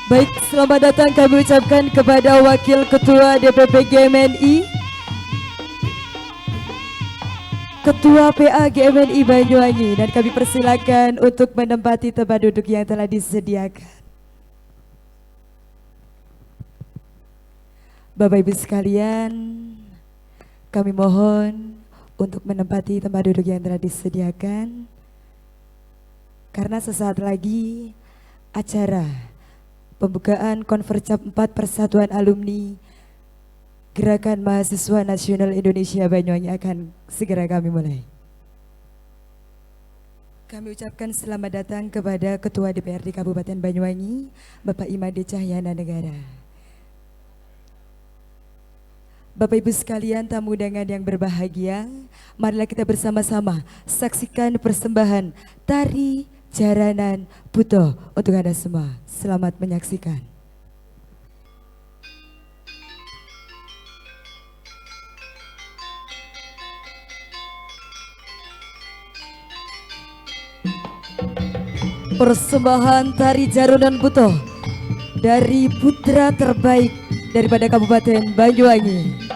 Baik, selamat datang kami ucapkan kepada Wakil Ketua DPP GMNI, Ketua PA GMNI Banyuwangi, dan kami persilakan untuk menempati tempat duduk yang telah disediakan. Bapak Ibu sekalian, kami mohon untuk menempati tempat duduk yang telah disediakan, karena sesaat lagi acara pembukaan Konvercap 4 Persatuan Alumni Gerakan Mahasiswa Nasional Indonesia Banyuwangi akan segera kami mulai. Kami ucapkan selamat datang kepada Ketua DPRD Kabupaten Banyuwangi, Bapak Imade Cahyana Negara. Bapak Ibu sekalian, tamu undangan yang berbahagia, marilah kita bersama-sama saksikan persembahan Tari Jaranan Buto untuk Anda semua. Selamat menyaksikan. Persembahan Tari Jaranan Buto dari putra terbaik daripada Kabupaten Banyuwangi.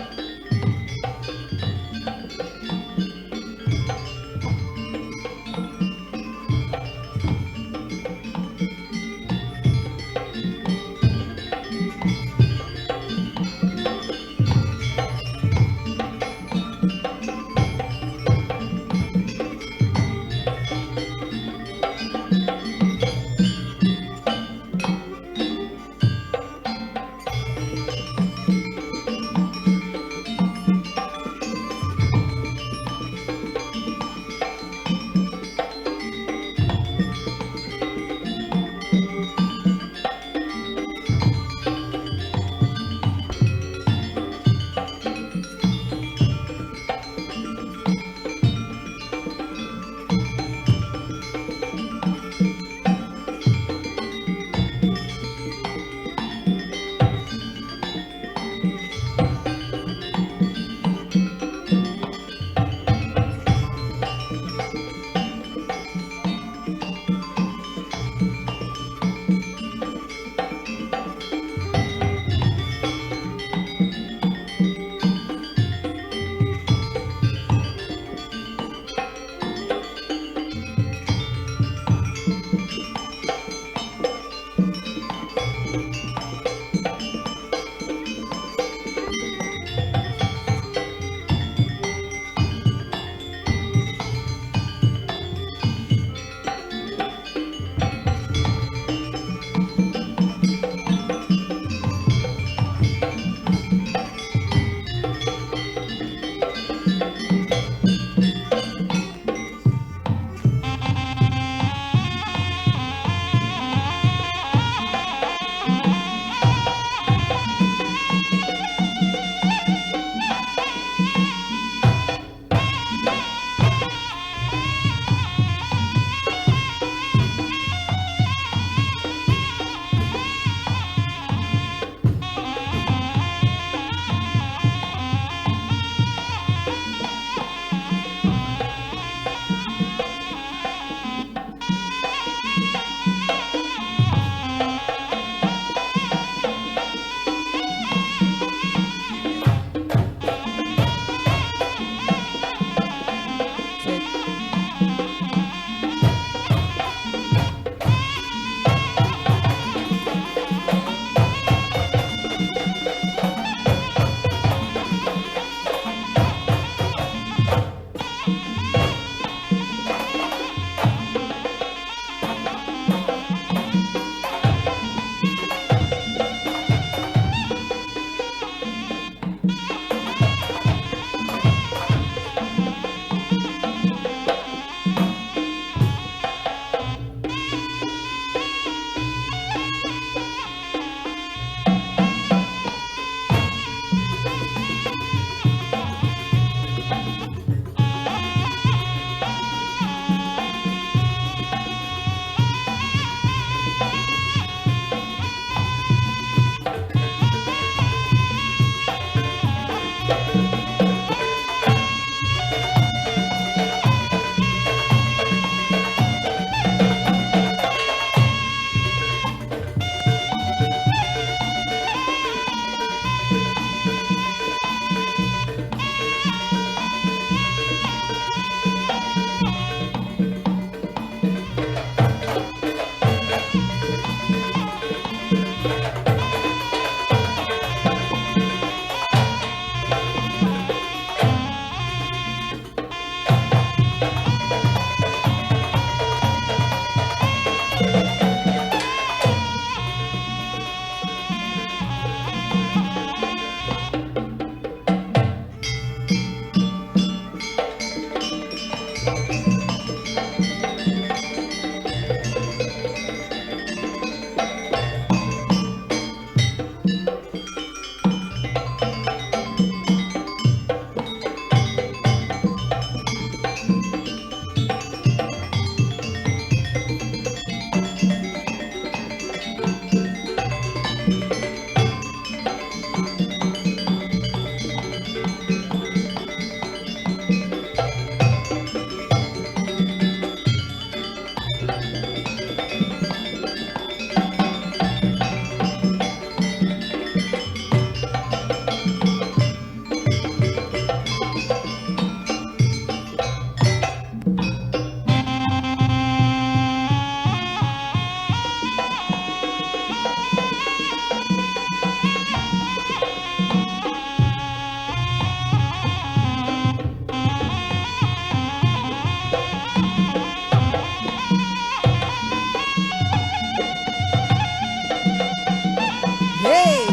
Hey,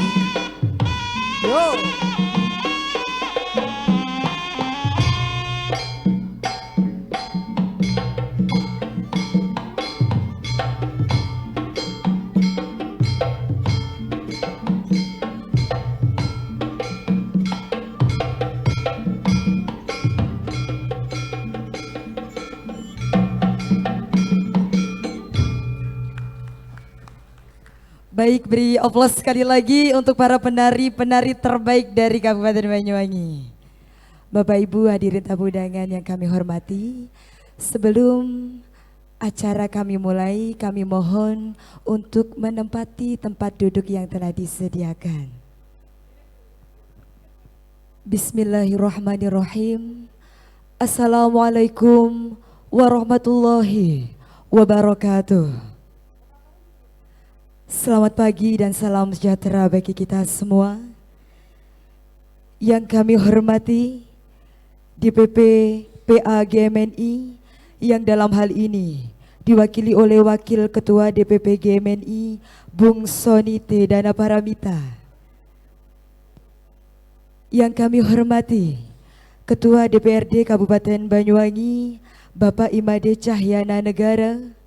yo. Baik, beri aplaus sekali lagi untuk para penari-penari terbaik dari Kabupaten Banyuwangi. Bapak Ibu hadirin tamu undangan yang kami hormati, sebelum acara kami mulai, kami mohon untuk menempati tempat duduk yang telah disediakan. Bismillahirrahmanirrahim. Assalamualaikum warahmatullahi wabarakatuh. Selamat pagi dan salam sejahtera bagi kita semua. Yang kami hormati DPP PA GMNI yang dalam hal ini diwakili oleh Wakil Ketua DPP GMNI Bung Soni T. Dana Paramita. Yang kami hormati Ketua DPRD Kabupaten Banyuwangi Bapak Imade Cahyana Negara.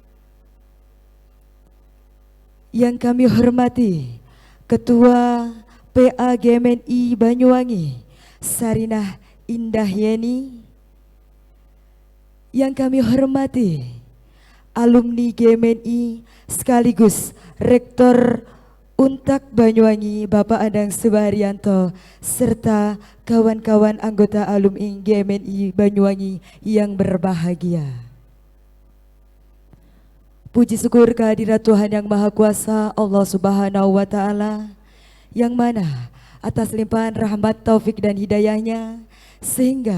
Yang kami hormati Ketua PA GMNI Banyuwangi Sarinah Indah Yeni. Yang kami hormati alumni GMNI sekaligus Rektor Untak Banyuwangi Bapak Adang Subahrianto serta kawan-kawan anggota alumni GMNI Banyuwangi yang berbahagia. Puji syukur kehadirat Tuhan Yang Maha Kuasa Allah Subhanahu wa Ta'ala, yang mana atas limpahan rahmat, taufik dan hidayahnya, sehingga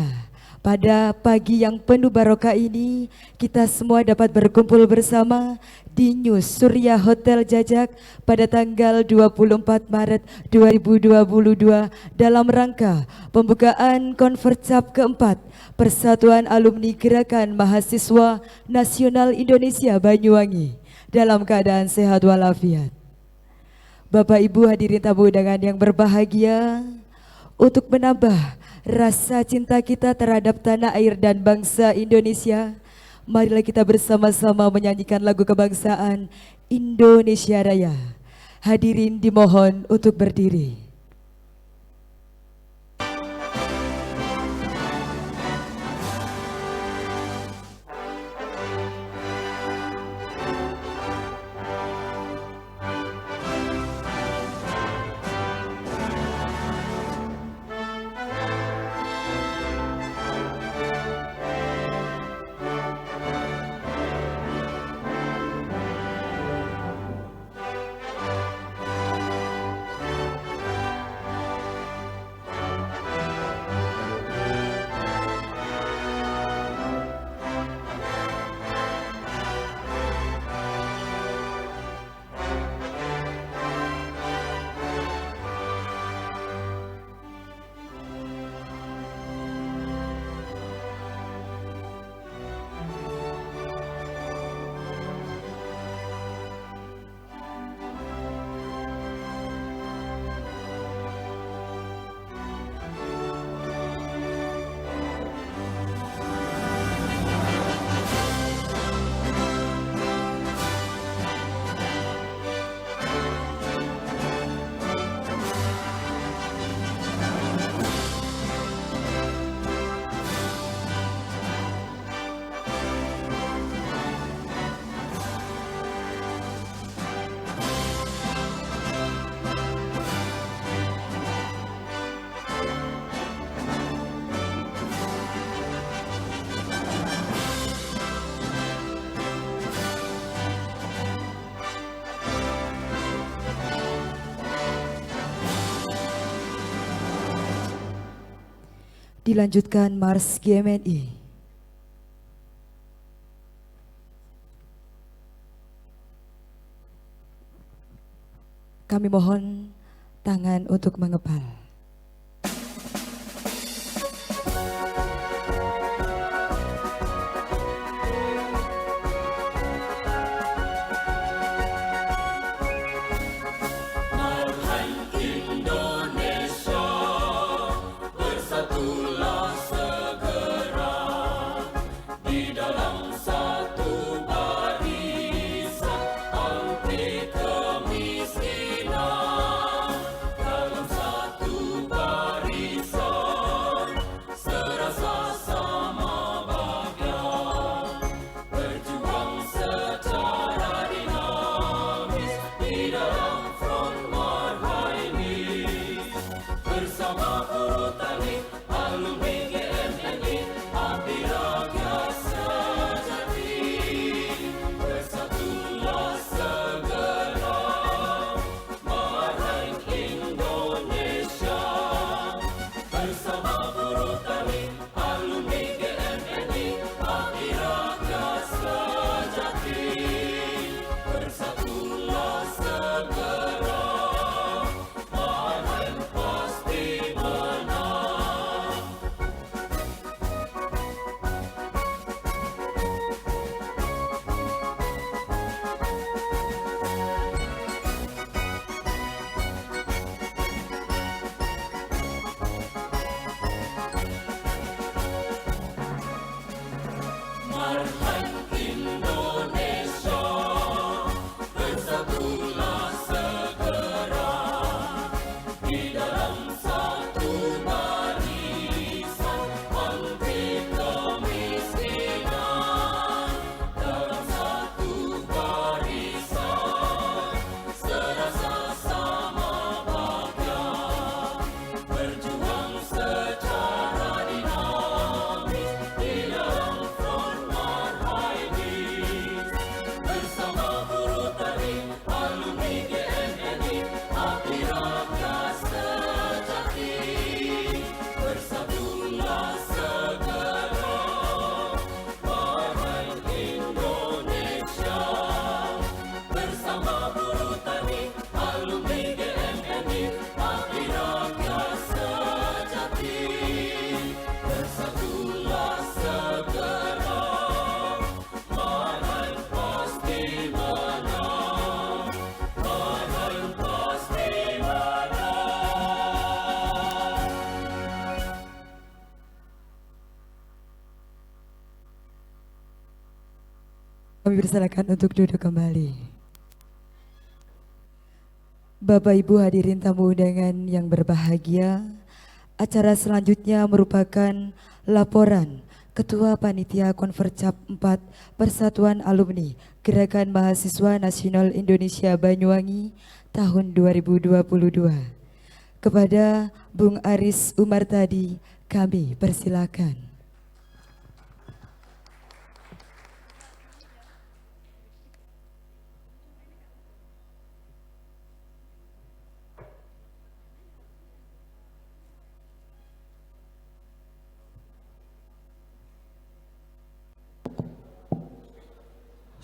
pada pagi yang penuh barokah ini kita semua dapat berkumpul bersama di New Surya Hotel Jajak pada tanggal 24 Maret 2022 dalam rangka pembukaan Konfercap keempat Persatuan Alumni Gerakan Mahasiswa Nasional Indonesia Banyuwangi dalam keadaan sehat walafiat. Bapak Ibu hadirin tamu undangan yang berbahagia, untuk menambah rasa cinta kita terhadap tanah air dan bangsa Indonesia, marilah kita bersama-sama menyanyikan lagu kebangsaan Indonesia Raya. Hadirin dimohon untuk berdiri. Dilanjutkan Mars GMNI. Kami mohon tangan untuk mengepal. Kami persilakan untuk duduk kembali. Bapak Ibu hadirin tamu undangan yang berbahagia, acara selanjutnya merupakan laporan Ketua Panitia Konvercap 4 Persatuan Alumni Gerakan Mahasiswa Nasional Indonesia Banyuwangi tahun 2022. Kepada Bung Aris Umar tadi kami persilakan.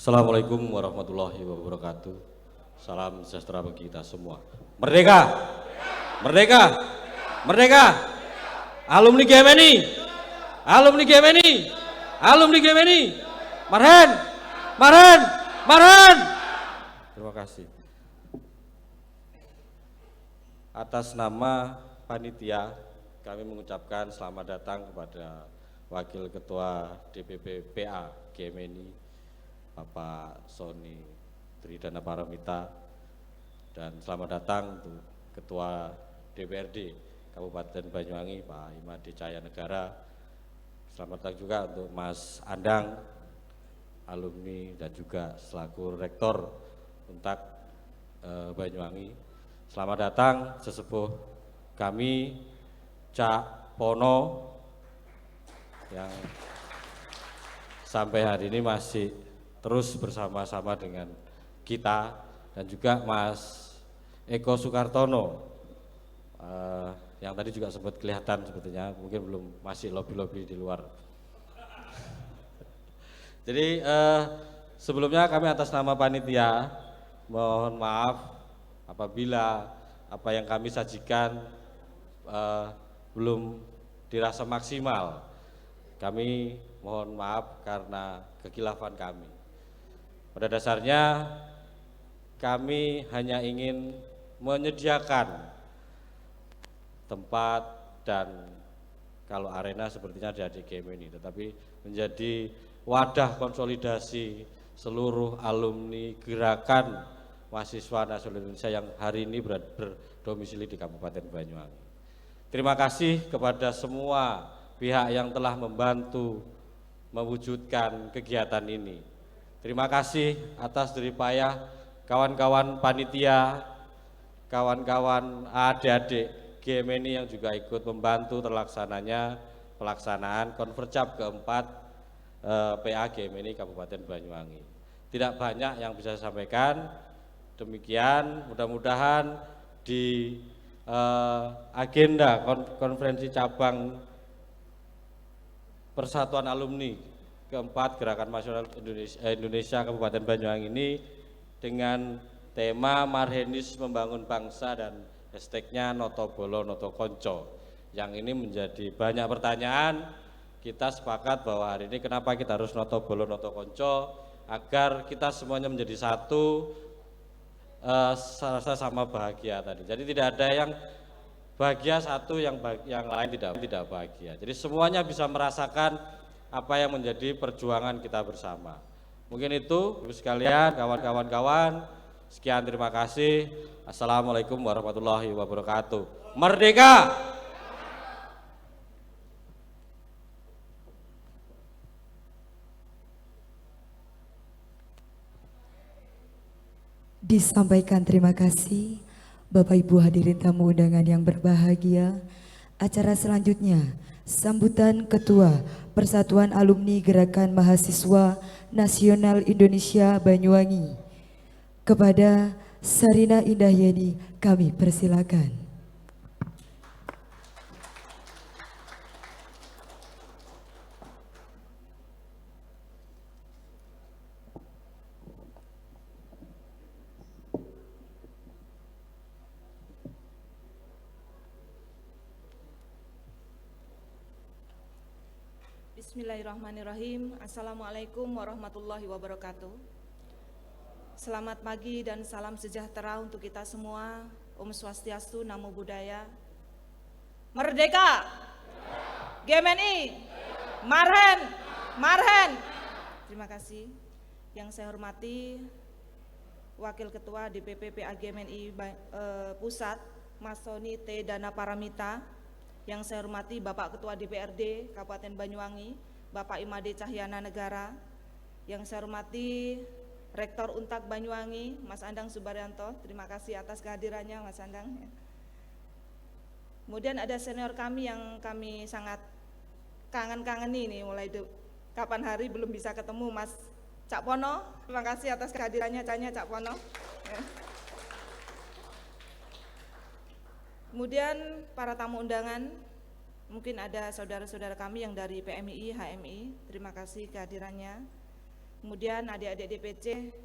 Assalamualaikum warahmatullahi wabarakatuh. Salam sejahtera bagi kita semua. Merdeka! Merdeka! Merdeka! Alumni GMNI! Alumni GMNI! Alumni GMNI! Marhen! Marhen! Marhen! Terima kasih. Atas nama panitia, kami mengucapkan selamat datang kepada Wakil Ketua DPP PA GMNI, Bapak Sony Tridana Paramita, dan selamat datang untuk Ketua DPRD Kabupaten Banyuwangi Pak Imade Cahaya Negara. Selamat datang juga untuk Mas Andang, alumni dan juga selaku Rektor Untak Banyuwangi. Selamat datang sesepuh kami Cak Pono yang sampai hari ini masih terus bersama-sama dengan kita, dan juga Mas Eko Sukartono yang tadi juga sempat kelihatan sebetulnya, mungkin belum, masih lobby-lobby di luar. Jadi sebelumnya kami atas nama panitia mohon maaf apabila apa yang kami sajikan belum dirasa maksimal. Kami mohon maaf karena kekhilafan kami. Pada dasarnya kami hanya ingin menyediakan tempat dan kalau arena sepertinya ada di game ini, tetapi menjadi wadah konsolidasi seluruh alumni gerakan mahasiswa nasional Indonesia yang hari ini berdomisili di Kabupaten Banyuwangi. Terima kasih kepada semua pihak yang telah membantu mewujudkan kegiatan ini. Terima kasih atas jeripayah kawan-kawan panitia, kawan-kawan adik-adik GMNI yang juga ikut membantu pelaksanaan Konvercap keempat PA GMNI Kabupaten Banyuwangi. Tidak banyak yang bisa saya sampaikan, demikian mudah-mudahan di agenda konferensi cabang Persatuan Alumni keempat Gerakan Nasional Indonesia Kabupaten Banyuwangi ini dengan tema Marhenis Membangun Bangsa dan hashtagnya Noto Bolo Noto Konco. Yang ini menjadi banyak pertanyaan. Kita sepakat bahwa hari ini kenapa kita harus Noto Bolo Noto Konco, agar kita semuanya menjadi satu, rasa sama bahagia tadi. Jadi tidak ada yang bahagia satu, yang lain tidak bahagia. Jadi semuanya bisa merasakan apa yang menjadi perjuangan kita bersama. Mungkin itu Ibu sekalian, kawan-kawan. Sekian, terima kasih. Assalamualaikum warahmatullahi wabarakatuh. Merdeka! Disampaikan terima kasih Bapak Ibu hadirin tamu undangan yang berbahagia. Acara selanjutnya sambutan Ketua Persatuan Alumni Gerakan Mahasiswa Nasional Indonesia Banyuwangi. Kepada Sarina Indahyani kami persilakan. Bismillahirrahmanirrahim. Assalamualaikum warahmatullahi wabarakatuh. Selamat pagi dan salam sejahtera untuk kita semua. Om Swastiastu, Namo Buddhaya. Merdeka! GMNI! Marhen! Marhen! Terima kasih. Yang saya hormati Wakil Ketua DPP PA GMNI Pusat, Mas Soni T. Dana Paramita. Yang saya hormati Bapak Ketua DPRD Kabupaten Banyuwangi, Bapak Imade Cahyana Negara. Yang saya hormati Rektor Untak Banyuwangi, Mas Andang Subaryanto. Terima kasih atas kehadirannya Mas Andang. Kemudian ada senior kami yang kami sangat kangen-kangeni nih, mulai kapan hari belum bisa ketemu, Mas Cak Pono. Terima kasih atas kehadirannya Cak Pono. Kemudian para tamu undangan, mungkin ada saudara-saudara kami yang dari PMI, HMI, terima kasih kehadirannya. Kemudian adik-adik DPC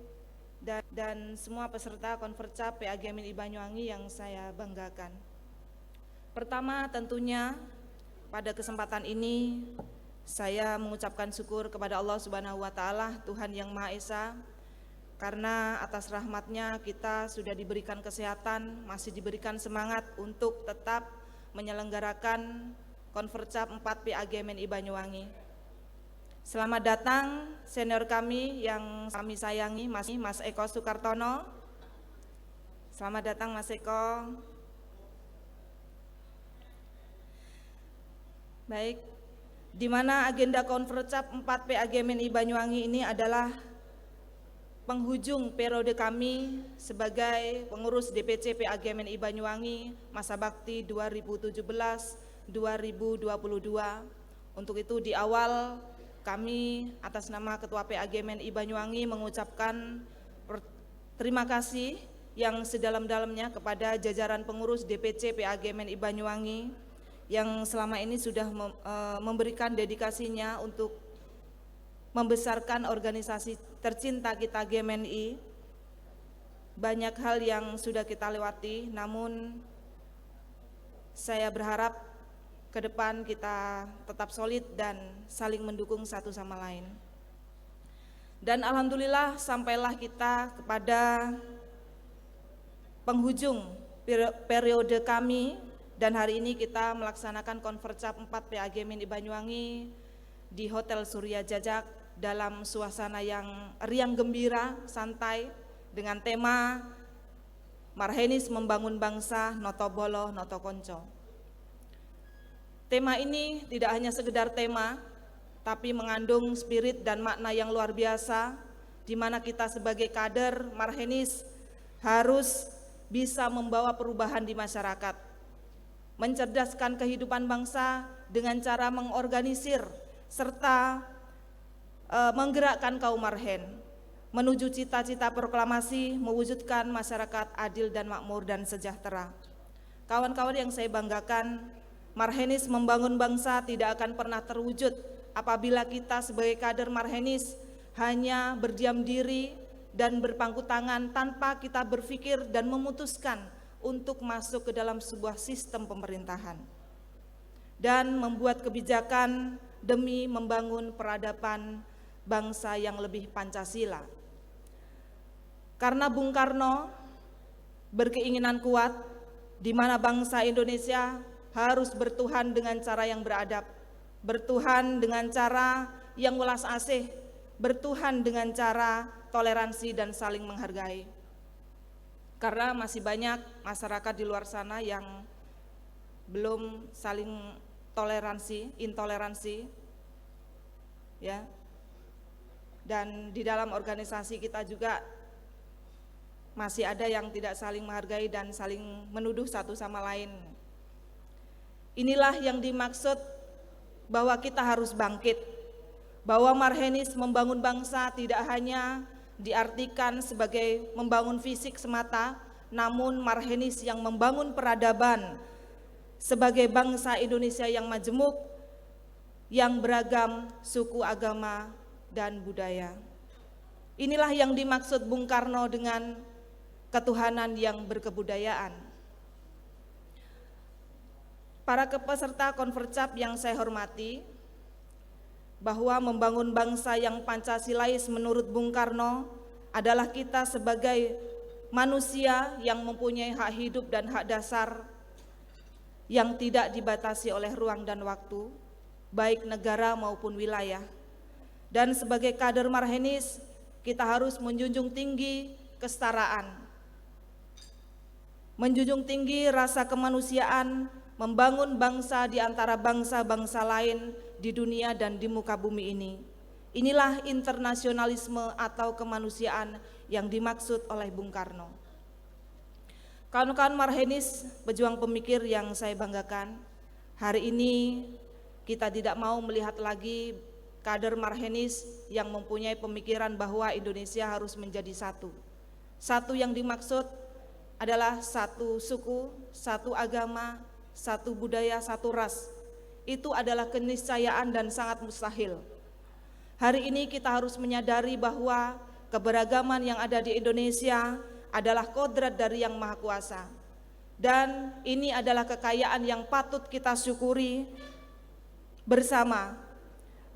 dan semua peserta Konvercap PA GMNI Banyuwangi yang saya banggakan. Pertama tentunya pada kesempatan ini saya mengucapkan syukur kepada Allah Subhanahu wa Ta'ala, Tuhan yang Maha Esa, karena atas rahmatnya kita sudah diberikan kesehatan, masih diberikan semangat untuk tetap menyelenggarakan Konvercap 4 PA GMNI Banyuwangi. Selamat datang senior kami yang kami sayangi, Mas Eko Sukartono. Selamat datang Mas Eko. Baik, di mana agenda Konvercap 4 PA GMNI Banyuwangi ini adalah penghujung periode kami sebagai pengurus DPC PA GMNI Banyuwangi masa bakti 2017-2022. Untuk itu di awal kami atas nama Ketua PA GMNI Banyuwangi mengucapkan terima kasih yang sedalam-dalamnya kepada jajaran pengurus DPC PAG MNI Banyuwangi yang selama ini sudah memberikan dedikasinya untuk membesarkan organisasi tercinta kita GMNI. Banyak hal yang sudah kita lewati, namun saya berharap ke depan kita tetap solid dan saling mendukung satu sama lain. Dan alhamdulillah sampailah kita kepada penghujung periode kami, dan hari ini kita melaksanakan Konfercap 4 PAG MNI Banyuwangi di Hotel Surya Jajak dalam suasana yang riang gembira, santai, dengan tema Marhenis Membangun Bangsa Noto Bolo Noto Konco. Tema ini tidak hanya sekedar tema, tapi mengandung spirit dan makna yang luar biasa, di mana kita sebagai kader Marhenis harus bisa membawa perubahan di masyarakat, mencerdaskan kehidupan bangsa dengan cara mengorganisir serta menggerakkan kaum Marhen menuju cita-cita proklamasi mewujudkan masyarakat adil dan makmur dan sejahtera. Kawan-kawan yang saya banggakan, Marhenis Membangun Bangsa tidak akan pernah terwujud apabila kita sebagai kader Marhenis hanya berdiam diri dan berpangku tangan tanpa kita berpikir dan memutuskan untuk masuk ke dalam sebuah sistem pemerintahan dan membuat kebijakan demi membangun peradaban bangsa yang lebih Pancasila. Karena Bung Karno berkeinginan kuat di mana bangsa Indonesia harus bertuhan dengan cara yang beradab, bertuhan dengan cara yang welas asih, bertuhan dengan cara toleransi dan saling menghargai. Karena masih banyak masyarakat di luar sana yang belum saling intoleransi, ya. Dan di dalam organisasi kita juga masih ada yang tidak saling menghargai dan saling menuduh satu sama lain. Inilah yang dimaksud bahwa kita harus bangkit, bahwa Marhenis Membangun Bangsa tidak hanya diartikan sebagai membangun fisik semata, namun Marhenis yang membangun peradaban sebagai bangsa Indonesia yang majemuk, yang beragam suku, agama, dan budaya. Inilah yang dimaksud Bung Karno dengan ketuhanan yang berkebudayaan. Para peserta Konfercap yang saya hormati, bahwa membangun bangsa yang Pancasilais menurut Bung Karno adalah kita sebagai manusia yang mempunyai hak hidup dan hak dasar yang tidak dibatasi oleh ruang dan waktu, baik negara maupun wilayah. Dan sebagai kader Marhenis, kita harus menjunjung tinggi kesetaraan, menjunjung tinggi rasa kemanusiaan, membangun bangsa di antara bangsa-bangsa lain di dunia dan di muka bumi ini. Inilah internasionalisme atau kemanusiaan yang dimaksud oleh Bung Karno. Kawan-kawan Marhenis, pejuang pemikir yang saya banggakan, hari ini kita tidak mau melihat lagi kader Marhenis yang mempunyai pemikiran bahwa Indonesia harus menjadi satu. Satu yang dimaksud adalah satu suku, satu agama, satu budaya, satu ras. Itu adalah keniscayaan dan sangat mustahil. Hari ini kita harus menyadari bahwa keberagaman yang ada di Indonesia adalah kodrat dari Yang Maha Kuasa. Dan ini adalah kekayaan yang patut kita syukuri bersama,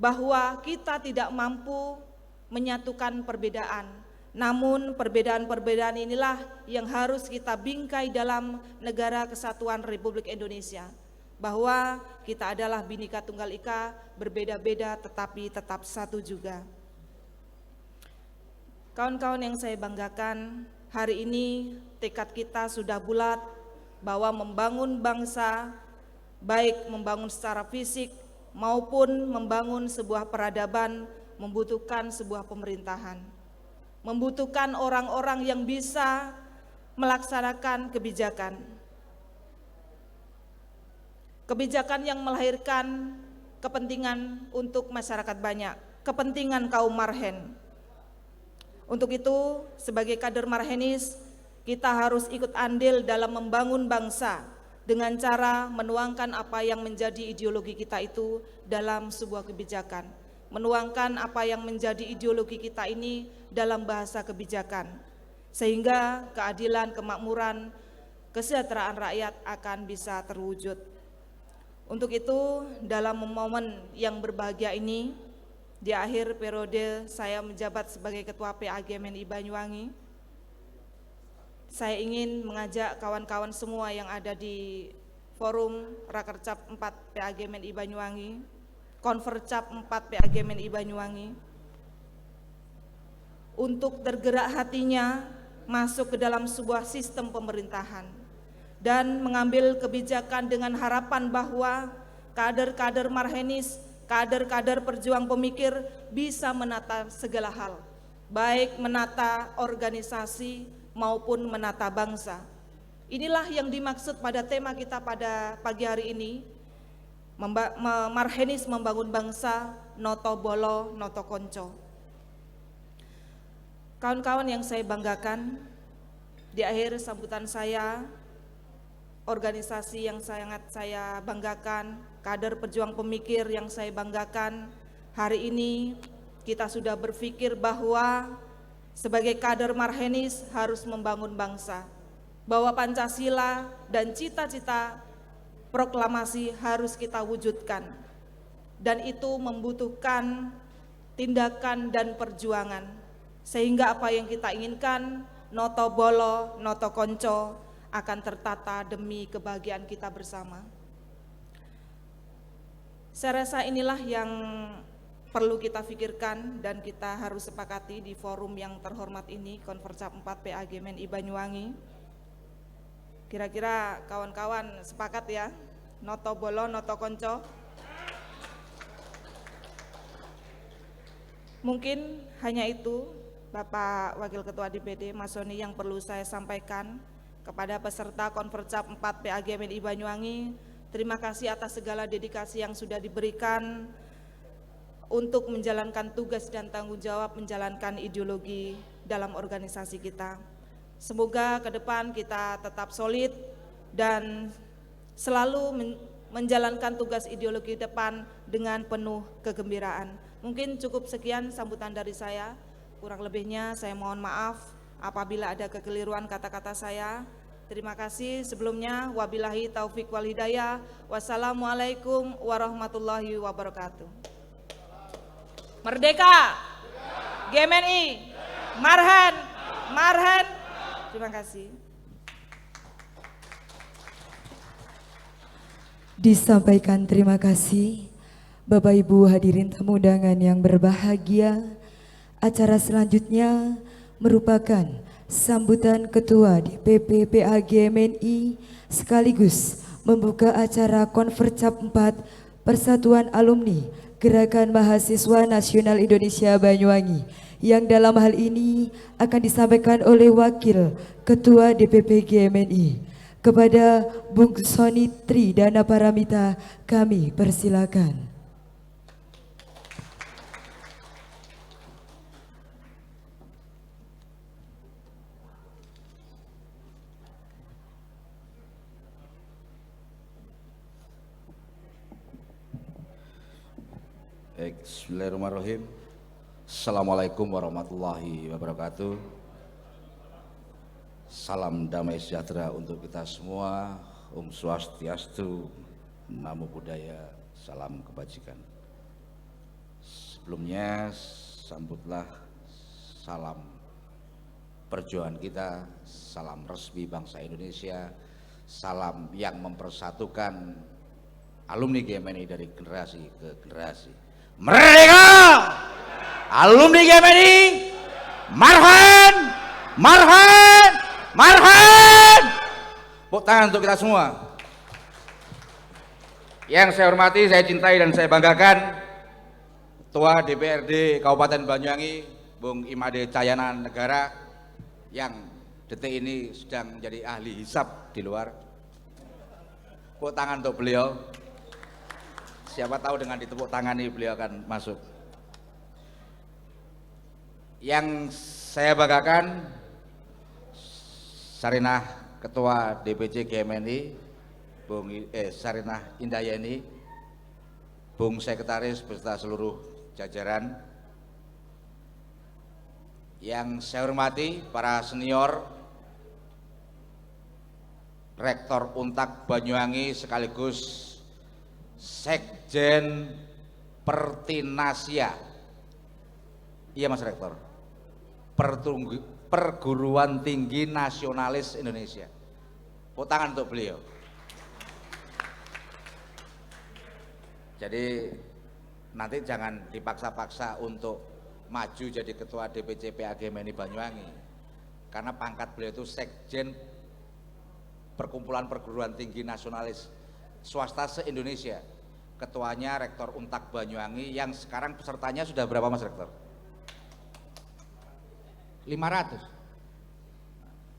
bahwa kita tidak mampu menyatukan perbedaan. Namun perbedaan-perbedaan inilah yang harus kita bingkai dalam negara kesatuan Republik Indonesia. Bahwa kita adalah Bhinneka Tunggal Ika, berbeda-beda tetapi tetap satu juga. Kawan-kawan yang saya banggakan, hari ini tekad kita sudah bulat bahwa membangun bangsa, baik membangun secara fisik maupun membangun sebuah peradaban, membutuhkan sebuah pemerintahan, membutuhkan orang-orang yang bisa melaksanakan kebijakan yang melahirkan kepentingan untuk masyarakat banyak, kepentingan kaum Marhen. Untuk itu, sebagai kader Marhenis, kita harus ikut andil dalam membangun bangsa dengan cara menuangkan apa yang menjadi ideologi kita itu dalam sebuah kebijakan, menuangkan apa yang menjadi ideologi kita ini dalam bahasa kebijakan, sehingga keadilan, kemakmuran, kesejahteraan rakyat akan bisa terwujud. Untuk itu, dalam momen yang berbahagia ini, di akhir periode saya menjabat sebagai Ketua PAGMNI Banyuwangi, saya ingin mengajak kawan-kawan semua yang ada di forum Rakercap 4 PAGMNI Banyuwangi, Konvercap 4 PAGMNI Banyuwangi, untuk tergerak hatinya masuk ke dalam sebuah sistem pemerintahan dan mengambil kebijakan dengan harapan bahwa kader-kader marhenis, kader-kader perjuang pemikir bisa menata segala hal, baik menata organisasi maupun menata bangsa. Inilah yang dimaksud pada tema kita pada pagi hari ini, marhenis membangun bangsa, noto bolo, noto konco. Kawan-kawan yang saya banggakan, di akhir sambutan saya, organisasi yang sangat saya banggakan, kader pejuang pemikir yang saya banggakan, hari ini kita sudah berpikir bahwa sebagai kader marhenis harus membangun bangsa, bahwa Pancasila dan cita-cita proklamasi harus kita wujudkan, dan itu membutuhkan tindakan dan perjuangan, sehingga apa yang kita inginkan, noto bolo, noto konco, akan tertata demi kebahagiaan kita bersama. Saya rasa inilah yang perlu kita pikirkan dan kita harus sepakati di forum yang terhormat ini, Konvercap 4 PAGMNI Banyuwangi. Kira-kira kawan-kawan sepakat ya, noto bolo, noto konco. Mungkin hanya itu Bapak Wakil Ketua DPD Mas Soni yang perlu saya sampaikan kepada peserta Konvercap 4 PAGMNI Banyuwangi. Terima kasih atas segala dedikasi yang sudah diberikan untuk menjalankan tugas dan tanggung jawab menjalankan ideologi dalam organisasi kita. Semoga ke depan kita tetap solid dan selalu menjalankan tugas ideologi depan dengan penuh kegembiraan. Mungkin cukup sekian sambutan dari saya, kurang lebihnya saya mohon maaf apabila ada kekeliruan kata-kata saya. Terima kasih sebelumnya, wabillahi taufik wal hidayah, wassalamualaikum warahmatullahi wabarakatuh. Merdeka, GMNI, Marhen, Marhen. Terima kasih. Disampaikan terima kasih Bapak Ibu hadirin tamu undangan yang berbahagia. Acara selanjutnya merupakan sambutan Ketua DPP PAGMNI sekaligus membuka acara Konvercap 4 Persatuan Alumni Gerakan Mahasiswa Nasional Indonesia Banyuwangi, yang dalam hal ini akan disampaikan oleh Wakil Ketua DPP GMNI. Kepada Bung Soni Tridana Paramita kami persilakan. Bismillahirrahmanirrahim. Assalamualaikum warahmatullahi wabarakatuh. Salam damai sejahtera untuk kita semua. Om Swastiastu, Namo Buddhaya, salam kebajikan. Sebelumnya sambutlah salam perjuangan kita, salam resmi bangsa Indonesia, salam yang mempersatukan alumni GMNI dari generasi ke generasi. Merdeka! Alumni GMNI, Marhen, Marhen, Marhen. Tepuk tangan untuk kita semua. Yang saya hormati, saya cintai dan saya banggakan Ketua DPRD Kabupaten Banyuwangi, Bung Imade Cahyana Negara, yang detik ini sedang menjadi ahli hisab di luar. Tepuk tangan untuk beliau. Siapa tahu dengan ditepuk tangan ini beliau akan masuk. Yang saya banggakan Sarinah Ketua DPC GMNI, Sarinah Indayani, Bung Sekretaris beserta seluruh jajaran. Yang saya hormati para senior, Rektor Untak Banyuwangi sekaligus Sekjen Pertinasia. Iya Mas Rektor, Perguruan Tinggi Nasionalis Indonesia. Tepuk tangan untuk beliau. Jadi nanti jangan dipaksa-paksa untuk maju jadi ketua DPC PAGMNI Banyuwangi, karena pangkat beliau itu Sekjen Perkumpulan Perguruan Tinggi Nasionalis Swasta se-Indonesia. Ketuanya Rektor Untak Banyuwangi, yang sekarang pesertanya sudah berapa Mas Rektor? 500.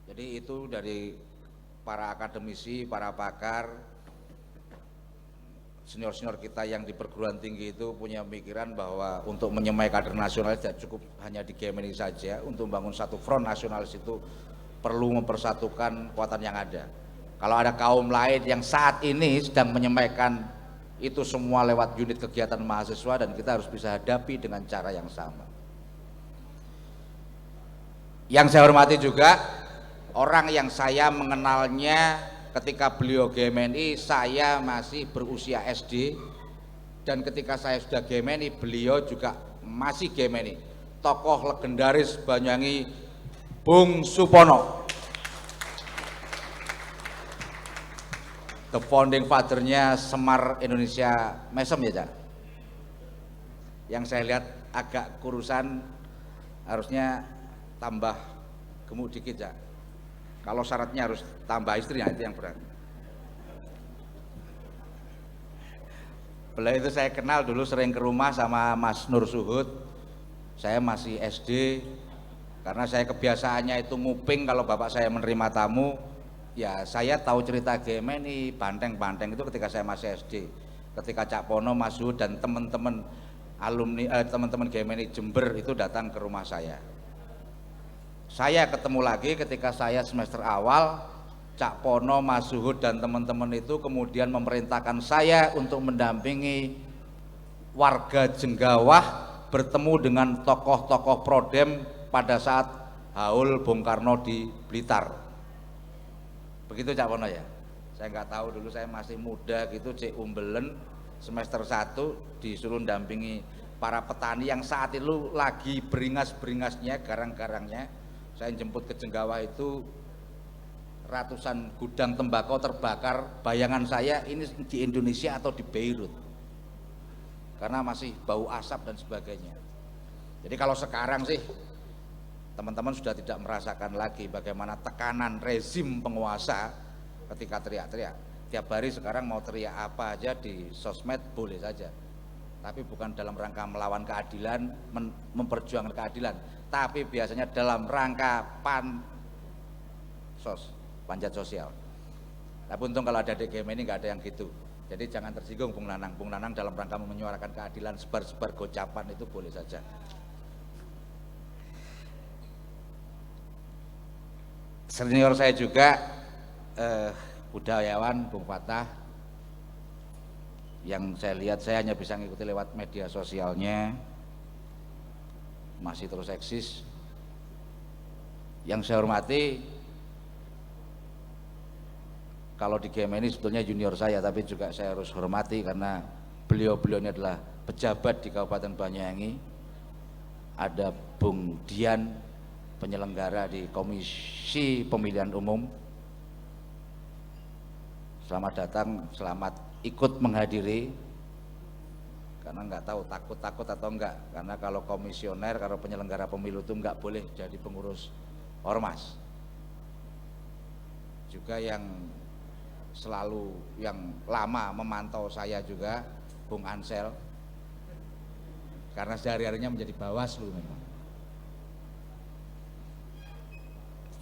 Jadi itu dari para akademisi, para pakar, senior-senior kita yang di perguruan tinggi itu punya pemikiran bahwa untuk menyemai kader nasionalis tidak cukup hanya di GMNI saja. Untuk membangun satu front nasionalis itu perlu mempersatukan kekuatan yang ada. Kalau ada kaum lain yang saat ini sedang menyemaikan itu semua lewat unit kegiatan mahasiswa, dan kita harus bisa hadapi dengan cara yang sama. Yang saya hormati juga orang yang saya mengenalnya ketika beliau GMNI, saya masih berusia SD, dan ketika saya sudah GMNI, beliau juga masih GMNI. Tokoh legendaris Banyuwangi, Bung Supono, the founding father-nya Semar Indonesia Mesem ya Cak. Yang saya lihat agak kurusan, harusnya tambah gemuk dikit Cak. Kalau syaratnya harus tambah istrinya, itu yang berat. Beliau itu saya kenal dulu sering ke rumah sama Mas Nur Suhud. Saya masih SD, karena saya kebiasaannya itu nguping kalau bapak saya menerima tamu. Ya saya tahu cerita GMNI, banteng-banteng itu ketika saya masih SD. Ketika Cak Pono, Mas Suhud dan teman-teman alumni, teman-teman GMNI Jember itu datang ke rumah saya. Saya ketemu lagi ketika saya semester awal. Cak Pono, Mas Suhud dan teman-teman itu kemudian memerintahkan saya untuk mendampingi warga Jenggawah bertemu dengan tokoh-tokoh Prodem pada saat haul Bung Karno di Blitar. Begitu Cak Pono ya. Saya nggak tahu, dulu saya masih muda gitu, cek umbelen semester 1 disuruh dampingi para petani yang saat itu lagi beringas-beringasnya, garang-garangnya. Saya jemput ke Jenggawah itu ratusan gudang tembakau terbakar. Bayangan saya ini di Indonesia atau di Beirut, karena masih bau asap dan sebagainya. Jadi kalau sekarang sih teman-teman sudah tidak merasakan lagi bagaimana tekanan rezim penguasa ketika teriak-teriak. Tiap hari sekarang mau teriak apa aja di sosmed boleh saja, tapi bukan dalam rangka melawan keadilan, memperjuangkan keadilan, tapi biasanya dalam rangka panjat sosial. Tapi untung kalau ada DGM ini nggak ada yang gitu. Jadi jangan tersinggung Bung Nanang. Bung Nanang dalam rangka menyuarakan keadilan, sebar-sebar gocapan itu boleh saja. Senior saya juga budayawan Bung Fatah, yang saya lihat saya hanya bisa ngikuti lewat media sosialnya, masih terus eksis. Yang saya hormati, kalau di GMNI sebetulnya junior saya, tapi juga saya harus hormati karena beliau-beliau ini adalah pejabat di Kabupaten Banyuwangi. Ada Bung Dian, penyelenggara di Komisi Pemilihan Umum. Selamat datang, selamat ikut menghadiri. Karena nggak tahu takut atau enggak, karena kalau komisioner, kalau penyelenggara pemilu itu nggak boleh jadi pengurus ormas. Juga yang selalu yang lama memantau saya juga Bung Ansel, karena sehari-harinya menjadi Bawaslu memang.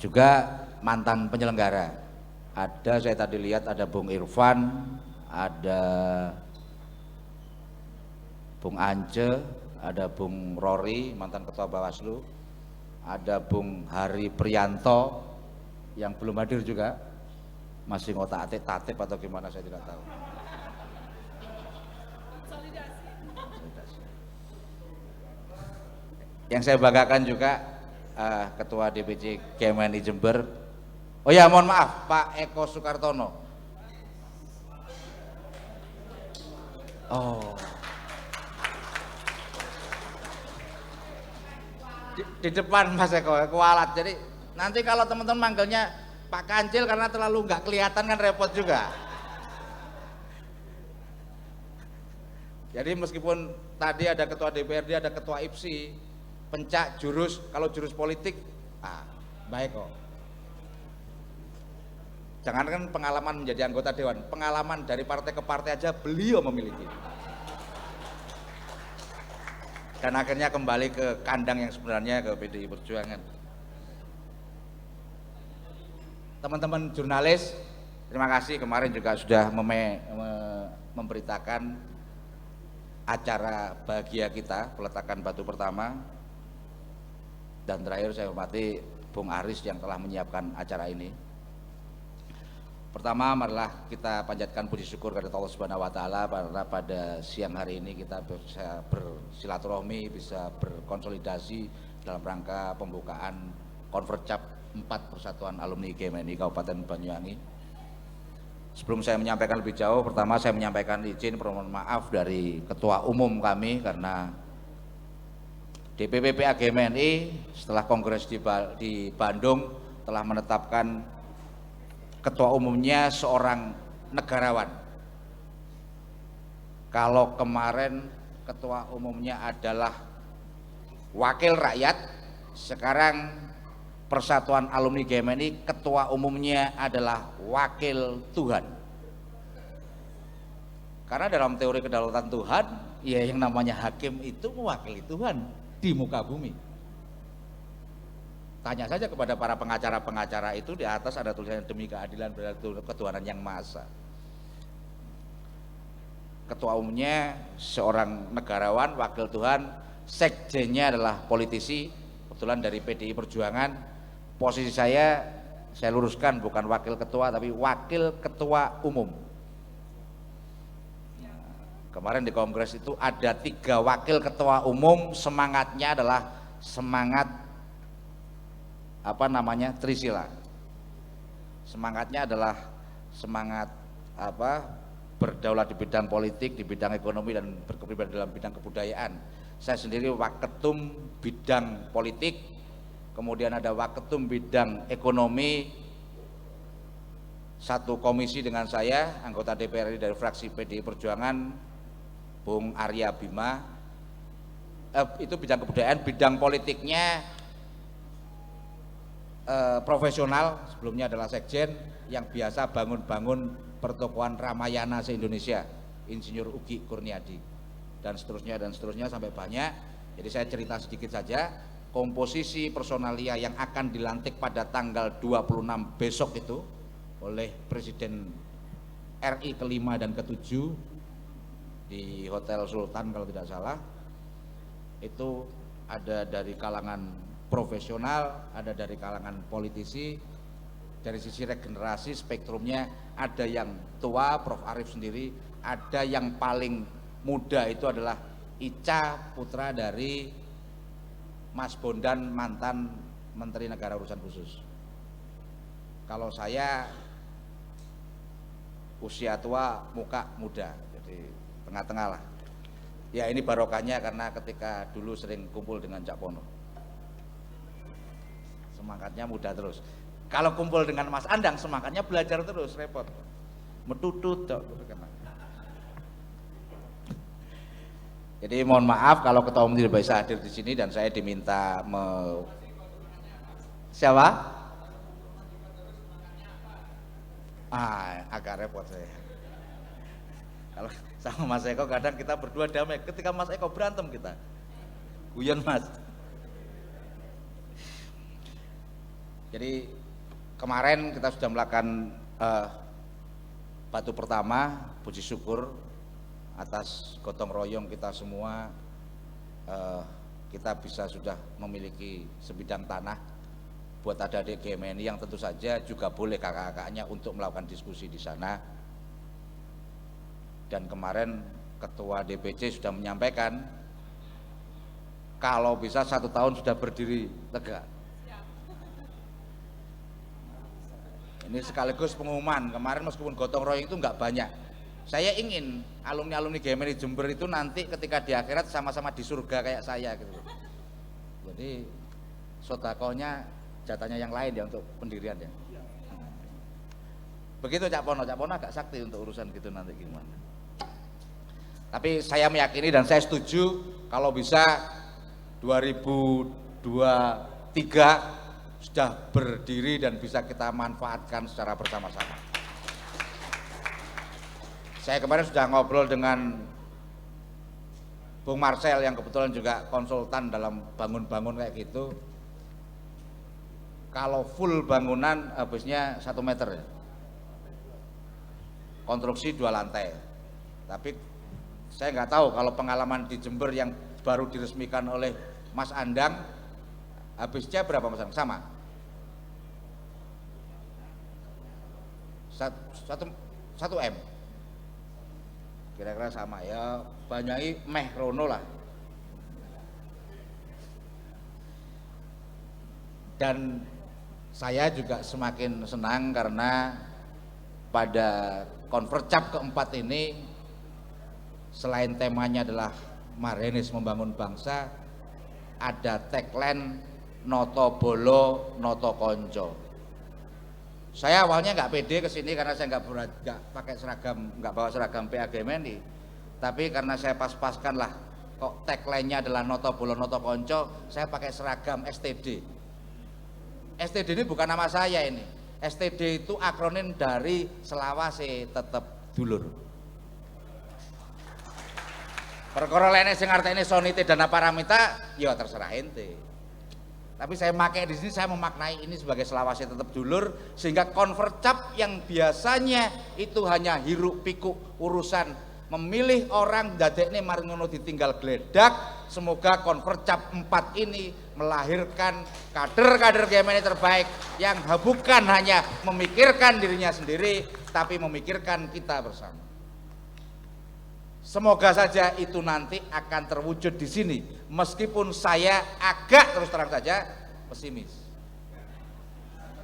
Juga mantan penyelenggara, ada saya tadi lihat ada Bung Irfan, ada Bung Ance, ada Bung Rory mantan ketua Bawaslu, ada Bung Hari Prianto, yang belum hadir juga masih ngotak-atik tatip atau gimana saya tidak tahu. Konsolidasi. Yang saya banggakan juga Ketua DPC GMNI Jember. Oh ya, mohon maaf Pak Eko Sukartono. Oh. Di depan Mas Eko, kualat. Jadi nanti kalau teman-teman manggilnya Pak Kancil karena terlalu nggak kelihatan kan repot juga. Jadi meskipun tadi ada ketua DPRD, ada ketua IPSI, pencak jurus, kalau jurus politik, baik kok. Jangankan pengalaman menjadi anggota dewan, pengalaman dari partai ke partai aja beliau memiliki. Dan akhirnya kembali ke kandang yang sebenarnya, ke PDI Perjuangan. Teman-teman jurnalis, terima kasih kemarin juga sudah memberitakan acara bahagia kita, peletakan batu pertama. Dan terakhir saya hormati Bung Aris yang telah menyiapkan acara ini. Pertama, marilah kita panjatkan puji syukur kepada Allah Subhanahu wa taala karena pada siang hari ini kita bisa bersilaturahmi, bisa berkonsolidasi dalam rangka pembukaan Konvercap 4 Persatuan Alumni GMNI Kabupaten Banyuwangi. Sebelum saya menyampaikan lebih jauh, pertama saya menyampaikan izin permohonan maaf dari Ketua Umum kami karena DPP PA GMNI setelah kongres di Bandung telah menetapkan ketua umumnya seorang negarawan. Kalau kemarin ketua umumnya adalah wakil rakyat, sekarang Persatuan Alumni GMNI ketua umumnya adalah wakil Tuhan. Karena dalam teori kedaulatan Tuhan, ya yang namanya hakim itu mewakili Tuhan di muka bumi. Tanya saja kepada para pengacara-pengacara itu, di atas ada tulisan demi keadilan ketuhanan yang maha esa. Ketua umumnya seorang negarawan, wakil Tuhan, sekjennya adalah politisi, kebetulan dari PDI Perjuangan. Posisi saya luruskan bukan wakil ketua tapi wakil ketua umum. Kemarin di kongres itu ada 3 wakil ketua umum, semangatnya adalah semangat Trisila. Semangatnya adalah semangat berdaulat di bidang politik, di bidang ekonomi dan berkepribadian dalam bidang kebudayaan. Saya sendiri waketum bidang politik, kemudian ada waketum bidang ekonomi, satu komisi dengan saya, anggota DPR dari fraksi PDI Perjuangan, Bung Arya Bima. Itu bidang kebudayaan, bidang politiknya profesional, sebelumnya adalah sekjen yang biasa bangun-bangun pertokoan Ramayana se-Indonesia, Insinyur Ugi Kurniadi, dan seterusnya sampai banyak. Jadi saya cerita sedikit saja, komposisi personalia yang akan dilantik pada tanggal 26 besok itu oleh Presiden RI ke-5 dan ke-7 di Hotel Sultan kalau tidak salah, itu ada dari kalangan profesional, ada dari kalangan politisi. Dari sisi regenerasi spektrumnya ada yang tua, Prof. Arief sendiri, ada yang paling muda itu adalah Ica, putra dari Mas Bondan, mantan Menteri Negara Urusan Khusus. Kalau saya usia tua, muka muda, jadi tengah-tengah lah. Ya ini barokahnya karena ketika dulu sering kumpul dengan Cak Pono, semangatnya muda terus. Kalau kumpul dengan Mas Andang, semangatnya belajar terus, repot. Metutut. Jadi mohon maaf kalau ketua umum tidak bisa hadir di sini dan saya diminta siapa? Agak repot saya. Kalau sama Mas Eko kadang kita berdua damai, ketika Mas Eko berantem kita guyon Mas. Jadi kemarin kita sudah melakukan batu pertama, puji syukur atas gotong royong kita semua, kita bisa sudah memiliki sebidang tanah buat adik-adik GMNI yang tentu saja juga boleh kakak-kakaknya untuk melakukan diskusi di sana. Dan kemarin Ketua DPC sudah menyampaikan kalau bisa 1 tahun sudah berdiri tegak. Ini sekaligus pengumuman, kemarin meskipun gotong royong itu nggak banyak. Saya ingin alumni-alumni GMNI Jember itu nanti ketika di akhirat sama-sama di surga kayak saya gitu. Jadi sodakohnya jatahnya yang lain ya untuk pendirian ya. Begitu Cak Pono agak sakti untuk urusan gitu nanti gimana. Tapi saya meyakini dan saya setuju kalau bisa 2023 sudah berdiri dan bisa kita manfaatkan secara bersama-sama. Saya kemarin sudah ngobrol dengan Bung Marcel yang kebetulan juga konsultan dalam bangun-bangun kayak gitu. Kalau full bangunan habisnya 1 meter ya. Konstruksi 2 lantai. Tapi saya nggak tahu kalau pengalaman di Jember yang baru diresmikan oleh Mas Andang habisnya berapa Mas Andang? Sama? 1 M. Kira-kira sama ya, Banyuwangi meh rono lah. Dan saya juga semakin senang karena pada Konvercap keempat ini selain temanya adalah Marenis membangun bangsa, ada tagline Noto Bolo Noto Konco. Saya awalnya nggak pede kesini karena saya nggak pakai seragam, nggak bawa seragam PA GMNI. Tapi karena saya pas-paskan lah, kok tagline-nya adalah Noto Bolo Noto Konco, saya pakai seragam STD. STD ini bukan nama saya ini. STD itu akronim dari selawase tetep dulur. Perkara lene sing artine sonite dana paramita, ya terserah ente. Tapi saya pakai di sini, saya memaknai ini sebagai selawase tetep dulur, sehingga Konvercap yang biasanya itu hanya hiruk pikuk urusan memilih orang dadekne mari ngono ditinggal gledak. Semoga Konvercap 4 ini melahirkan kader-kader GMNI terbaik yang bukan hanya memikirkan dirinya sendiri tapi memikirkan kita bersama. Semoga saja itu nanti akan terwujud di sini, meskipun saya agak terus terang saja pesimis.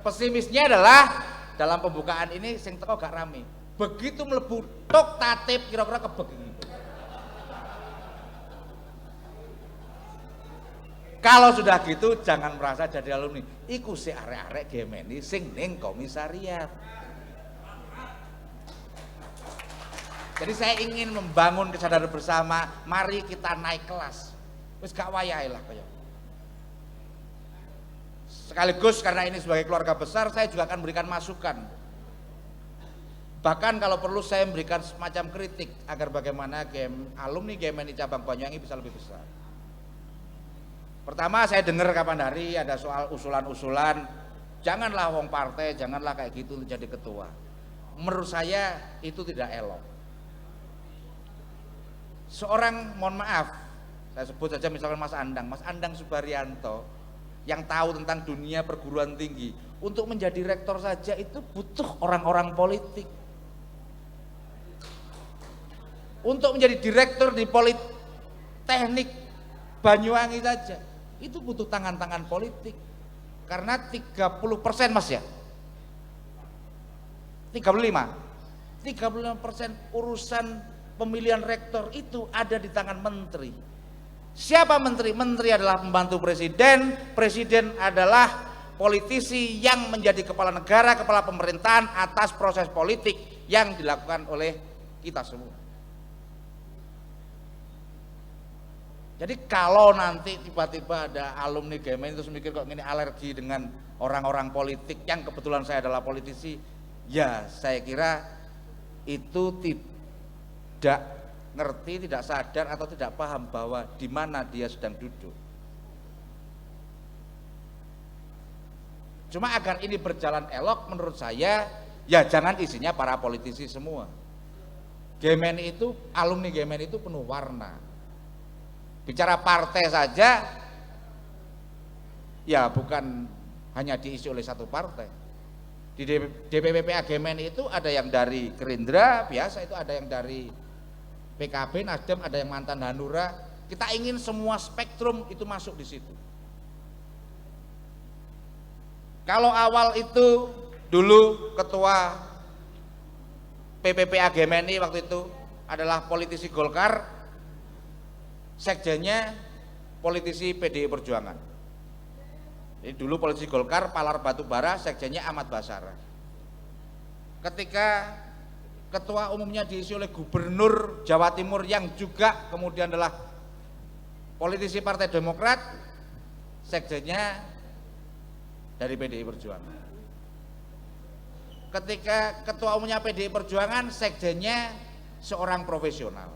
Pesimisnya adalah dalam pembukaan ini sing teko gak rame. Begitu mlebu tok tatip kira-kira kebegeng. Kalau sudah gitu jangan merasa jadi alumni. Iku si arek-arek GMNI sing ning komisariat. Jadi saya ingin membangun kesadaran bersama, mari kita naik kelas. Wis gak wayahe lah kaya. Sekaligus karena ini sebagai keluarga besar, saya juga akan memberikan masukan. Bahkan kalau perlu saya memberikan semacam kritik agar bagaimana alumni GMNI cabang Banyuwangi bisa lebih besar. Pertama saya dengar kapan hari ada soal usulan-usulan, janganlah wong partai, janganlah kayak gitu jadi ketua. Menurut saya itu tidak elok. Seorang, mohon maaf, saya sebut saja misalkan Mas Andang Subaryanto, yang tahu tentang dunia perguruan tinggi, untuk menjadi rektor saja itu butuh orang-orang politik. Untuk menjadi direktur di Politeknik Banyuwangi saja itu butuh tangan-tangan politik, karena 30% Mas ya, 35% urusan pemilihan rektor itu ada di tangan menteri. Siapa menteri? Menteri adalah pembantu presiden, presiden adalah politisi yang menjadi kepala negara, kepala pemerintahan atas proses politik yang dilakukan oleh kita semua. Jadi kalau nanti tiba-tiba ada alumni GMNI terus mikir kok ini alergi dengan orang-orang politik yang kebetulan saya adalah politisi, ya saya kira itu tidak ngerti, tidak sadar atau tidak paham bahwa di mana dia sedang duduk. Cuma agar ini berjalan elok menurut saya, ya jangan isinya para politisi semua. GMNI itu, alumni GMNI itu penuh warna. Bicara partai saja, ya bukan hanya diisi oleh satu partai. Di DPP Agemen itu ada yang dari Gerindra biasa, itu ada yang dari PKB, Nasdem, ada yang mantan Hanura. Kita ingin semua spektrum itu masuk di situ. Kalau awal itu dulu ketua PPP Agemeni waktu itu adalah politisi Golkar, sekjennya politisi PDI Perjuangan. Jadi dulu politisi Golkar, Palar Batubara, sekjennya Ahmad Basara. Ketika ketua umumnya diisi oleh Gubernur Jawa Timur yang juga kemudian adalah politisi Partai Demokrat, sekjennya dari PDI Perjuangan. Ketika ketua umumnya PDI Perjuangan, sekjennya seorang profesional.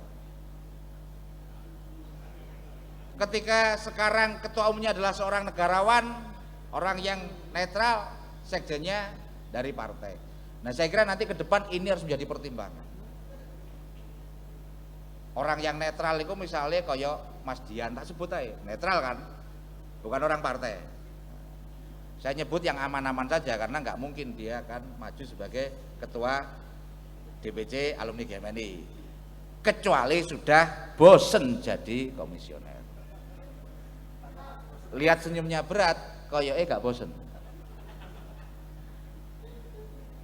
Ketika sekarang ketua umumnya adalah seorang negarawan, orang yang netral, sekjennya dari partai. Nah, saya kira nanti ke depan ini harus menjadi pertimbangan. Orang yang netral itu misalnya kayak Mas Dian, tak sebut aja, netral kan, bukan orang partai. Saya nyebut yang aman-aman saja karena nggak mungkin dia akan maju sebagai ketua DPC alumni GMNI, kecuali sudah bosen jadi komisioner. Lihat senyumnya berat, koyoknya gak bosen.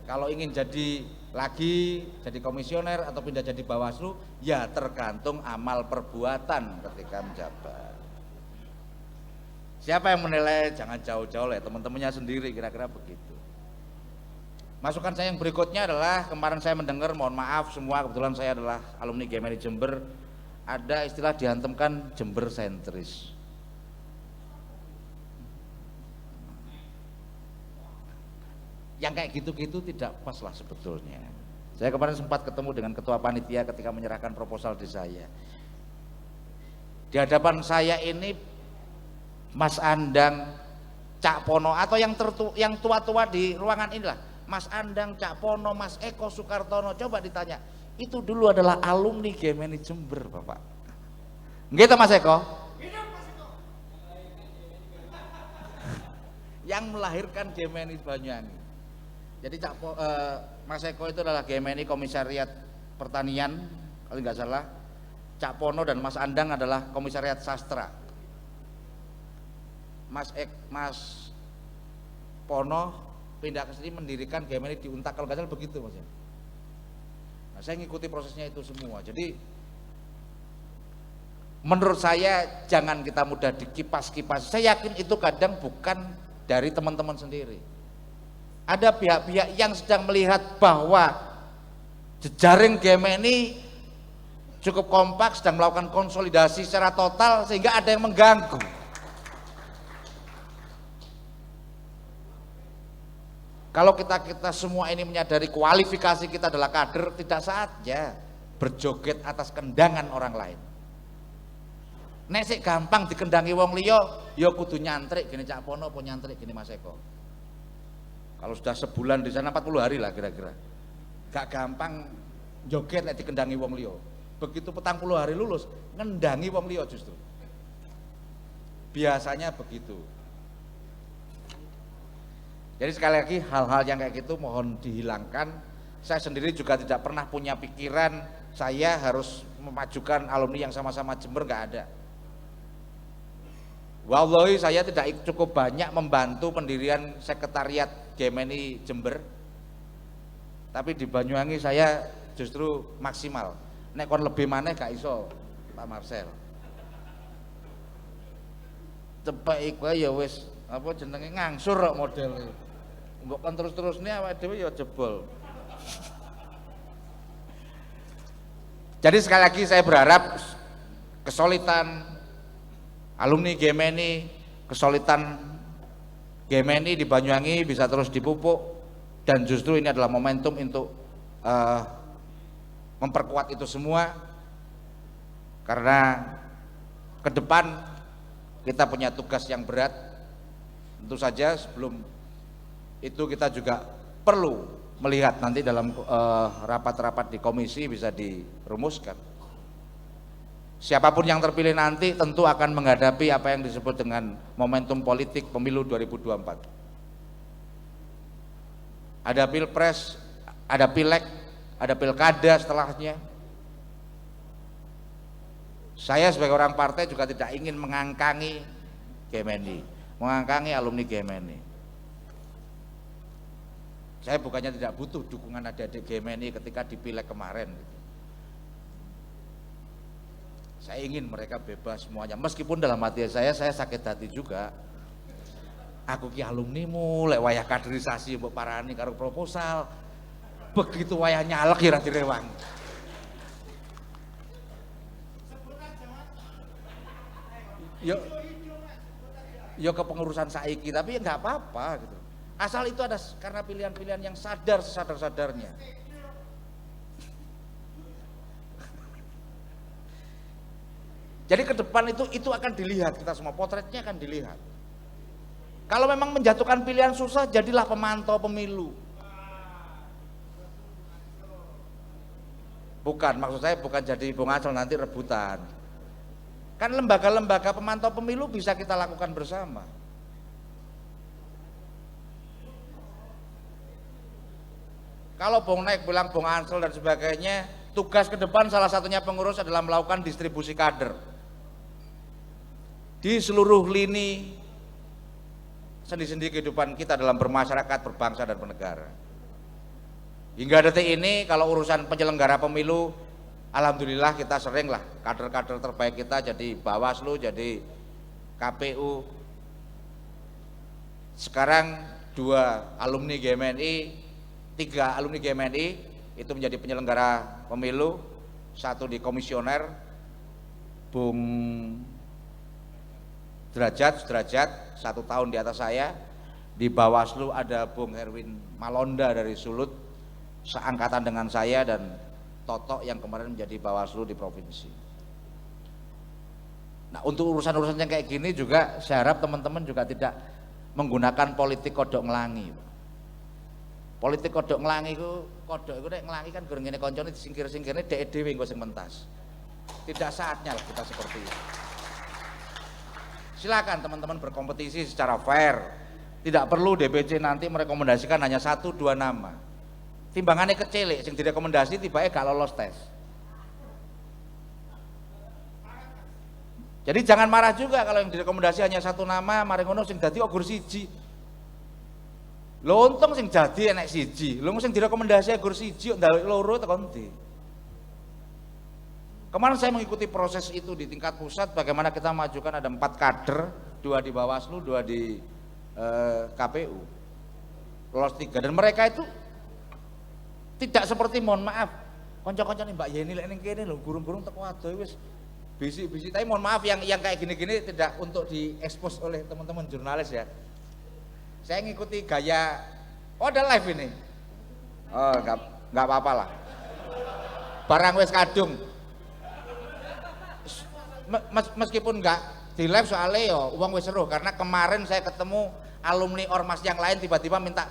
Kalau ingin jadi lagi jadi komisioner atau pindah jadi Bawaslu, ya tergantung amal perbuatan ketika menjabat. Siapa yang menilai? Jangan jauh-jauh lah, teman-temannya sendiri, kira-kira begitu. Masukan saya yang berikutnya adalah, kemarin saya mendengar, mohon maaf semua, kebetulan saya adalah alumni GMNI Jember, ada istilah dihantamkan Jember sentris. Yang kayak gitu-gitu tidak pas lah sebetulnya. Saya kemarin sempat ketemu dengan ketua panitia ketika menyerahkan proposal di saya. Di hadapan saya ini Mas Andang, Cak Pono, atau yang tua-tua di ruangan inilah, Mas Andang, Cak Pono, Mas Eko Sukartono, coba ditanya, itu dulu adalah alumni GMNI Jember, Bapak. Gitu Mas Eko? Yang melahirkan GMNI Banyuwangi. Jadi Mas Eko itu adalah GMNI Komisariat Pertanian, kalau nggak salah. Cak Pono dan Mas Andang adalah Komisariat Sastra. Mas Pono pindah ke sini mendirikan GMNI di Untak, kalau nggak salah begitu Mas. Nah, saya ngikuti prosesnya itu semua. Jadi menurut saya jangan kita mudah dikipas-kipas. Saya yakin itu kadang bukan dari teman-teman sendiri. Ada pihak-pihak yang sedang melihat bahwa jejaring GMNI cukup kompak, sedang melakukan konsolidasi secara total, sehingga ada yang mengganggu. Kalau kita semua ini menyadari kualifikasi kita adalah kader, tidak saatnya berjoget atas kendangan orang lain. Nek sik gampang dikendangi wong liya, ya kudu nyantrik gini Cak Pono apa nyantrik gini Mas Eko. Kalau sudah sebulan di sana 40 hari lah kira-kira. Gak gampang joget nek dikendangi wong liya. Begitu 40 hari lulus, ngendangi wong liya justru. Biasanya begitu. Jadi sekali lagi hal-hal yang kayak gitu mohon dihilangkan. Saya sendiri juga tidak pernah punya pikiran saya harus memajukan alumni yang sama-sama Jember, nggak ada. Wallahi saya tidak cukup banyak membantu pendirian sekretariat GMNI Jember, tapi di Banyuwangi saya justru maksimal. Nek kon lebih maneh gak iso Pak Marcel. Cepet iku ya wis apa jenenge ngangsur kok model. Mbok kon terus-terusne awake dhewe ya jebol. Jadi sekali lagi saya berharap kesulitan alumni GMNI, kesulitan GMNI di Banyuwangi bisa terus dipupuk, dan justru ini adalah momentum untuk memperkuat itu semua, karena ke depan kita punya tugas yang berat. Tentu saja sebelum itu kita juga perlu melihat nanti dalam rapat-rapat di komisi bisa dirumuskan. Siapapun yang terpilih nanti tentu akan menghadapi apa yang disebut dengan momentum politik pemilu 2024. ada pilpres, ada pileg, ada pilkada setelahnya. Saya sebagai orang partai juga tidak ingin mengangkangi GMNI, mengangkangi alumni GMNI. Saya bukannya tidak butuh dukungan adik-adik GMNI ketika di pileg kemarin. Saya ingin mereka bebas semuanya, meskipun dalam hati saya sakit hati juga. Aku ki alumni mulai wayah kaderisasi mbok parani karo proposal. Begitu wayah nyalek ya ora direwangi. Yo kepengurusan saiki, tapi ya nggak apa-apa gitu. Asal itu ada karena pilihan-pilihan yang sadar-sadarnya. Jadi ke depan itu akan dilihat, kita semua potretnya akan dilihat. Kalau memang menjatuhkan pilihan susah, jadilah pemantau pemilu. Bukan, maksud saya bukan jadi Bung Acel nanti rebutan. Kan lembaga-lembaga pemantau pemilu bisa kita lakukan bersama. Kalau Bung Naik bilang Bung Ansel dan sebagainya, tugas ke depan salah satunya pengurus adalah melakukan distribusi kader di seluruh lini sendi-sendi kehidupan kita dalam bermasyarakat, berbangsa dan bernegara. Hingga detik ini kalau urusan penyelenggara pemilu, alhamdulillah kita sering lah kader-kader terbaik kita jadi Bawaslu, jadi KPU. Sekarang 2 alumni GMNI, 3 alumni GMNI itu menjadi penyelenggara pemilu, 1 di komisioner, Bung Sudrajat 1 tahun di atas saya. Di Bawaslu ada Bung Herwin Malonda dari Sulut, seangkatan dengan saya, dan Toto yang kemarin menjadi Bawaslu di provinsi. Nah, untuk urusan-urusan yang kayak gini juga saya harap teman-teman juga tidak menggunakan politik kodok ngelangi. Politik kodok ngelangi kodok itu nek ngelangi kan goreng ngene koncone disingkir-singkirne dhek dhewe engko sing mentas. Tidak saatnya lah kita seperti itu. Silakan teman-teman berkompetisi secara fair. Tidak perlu DPC nanti merekomendasikan hanya 1-2 nama. Timbangannya kecil, sing direkomendasi tibake gak lolos tes. Jadi jangan marah juga kalau yang direkomendasi hanya 1 nama, mari ngono sing dadi ogur siji. Lho untung sing dadi enek siji, lho sing direkomendasi ogur siji kok ndalek loro tekan ndi. Kemarin saya mengikuti proses itu di tingkat pusat, bagaimana kita majukan ada 4 kader, 2 di Bawaslu, 2 di KPU, lolos 3, dan mereka itu tidak seperti, mohon maaf, konco-konco nih Mbak Yeni lek ning kene lho, gurung-gurung teko adoh wis bisi-bisi, tapi mohon maaf yang kayak gini-gini tidak untuk diekspos oleh teman-teman jurnalis ya. Saya ngikuti gaya, oh ada live ini, oh nggak apa-apa lah, barang wis kadung. Meskipun nggak di live soalnya ya uang wis seru, karena kemarin saya ketemu alumni ormas yang lain tiba-tiba minta